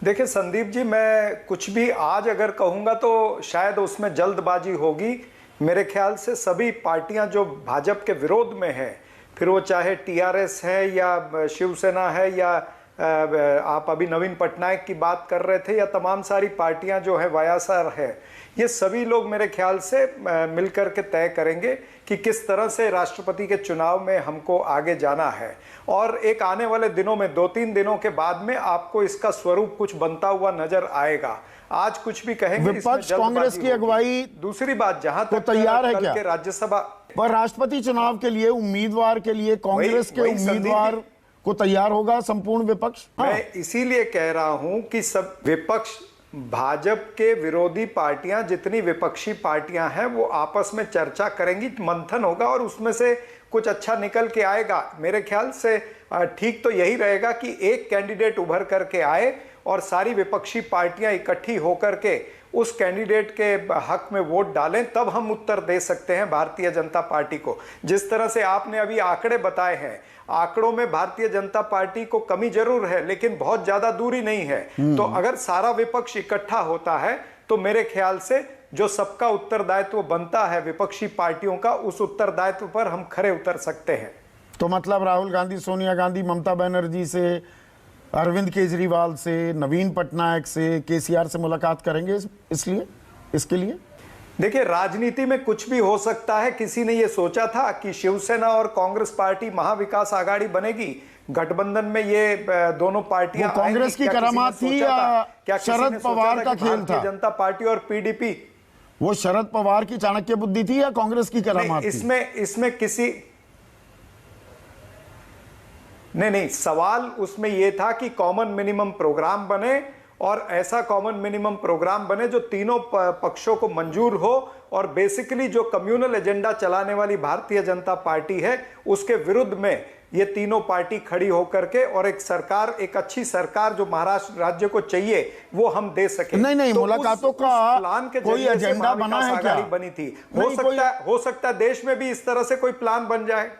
देखिए संदीप जी, मैं कुछ भी आज अगर कहूँगा तो शायद उसमें जल्दबाजी होगी। मेरे ख्याल से सभी पार्टियां जो भाजपा के विरोध में हैं, फिर वो चाहे टीआरएस है या शिवसेना है या आप अभी नवीन पटनायक की बात कर रहे थे, या तमाम सारी पार्टियां जो है वायासार है, ये सभी लोग मेरे ख्याल से मिलकर के तय करेंगे कि किस तरह से राष्ट्रपति के चुनाव में हमको आगे जाना है। और एक आने वाले दिनों में 2-3 दिनों के बाद में आपको इसका स्वरूप कुछ बनता हुआ नजर आएगा। आज कुछ भी कहेंगे, विपक्ष कांग्रेस की अगुवाई दूसरी बात जहां तक तैयार है क्या? राज्यसभा पर राष्ट्रपति चुनाव के लिए उम्मीदवार के लिए कांग्रेस के उम्मीदवार को तैयार होगा संपूर्ण विपक्ष। मैं इसीलिए कह रहा हूं कि सब विपक्ष, भाजपा के विरोधी पार्टियां, जितनी विपक्षी पार्टियां हैं, वो आपस में चर्चा करेंगी, मंथन होगा और उसमें से कुछ अच्छा निकल के आएगा। मेरे ख्याल से ठीक तो यही रहेगा कि एक कैंडिडेट उभर करके आए और सारी विपक्षी पार्टियां इकट्ठी होकर के उस कैंडिडेट के हक में वोट डालें, तब हम उत्तर दे सकते हैं भारतीय जनता पार्टी को। जिस तरह से आपने अभी आंकड़े बताए हैं, आंकड़ों में भारतीय जनता पार्टी को कमी जरूर है, लेकिन बहुत ज्यादा दूरी नहीं है। तो अगर सारा विपक्ष इकट्ठा होता है तो मेरे ख्याल से जो सबका उत्तरदायित्व बनता है विपक्षी पार्टियों का, उस उत्तरदायित्व पर हम खरे उतर सकते हैं। तो मतलब राहुल गांधी, सोनिया गांधी, ममता बनर्जी से, अरविंद केजरीवाल से, नवीन पटनायक से, केसीआर से मुलाकात करेंगे इसके लिए? देखिए, राजनीति में कुछ भी हो सकता है। किसी ने यह सोचा था कि शिवसेना और कांग्रेस पार्टी महाविकास आघाड़ी बनेगी, गठबंधन में ये दोनों पार्टियां कांग्रेस की करामात थी या शरद पवार का खेल था? जनता पार्टी और पीडीपी, वो शरद पवार की चाणक्य बुद्धि थी या कांग्रेस की करामात थी? इसमें किसी नहीं, सवाल उसमें यह था कि कॉमन मिनिमम प्रोग्राम बने और ऐसा कॉमन मिनिमम प्रोग्राम बने जो तीनों पक्षों को मंजूर हो, और बेसिकली जो कम्युनल एजेंडा चलाने वाली भारतीय जनता पार्टी है उसके विरुद्ध में ये तीनों पार्टी खड़ी होकर के, और एक सरकार, एक अच्छी सरकार जो महाराष्ट्र राज्य को चाहिए वो हम दे सके। नहीं, तो मुलाकातों का प्लान के कोई एजेंडा बना है क्या? बनी थी। हो सकता है देश में भी इस तरह से कोई प्लान बन जाए।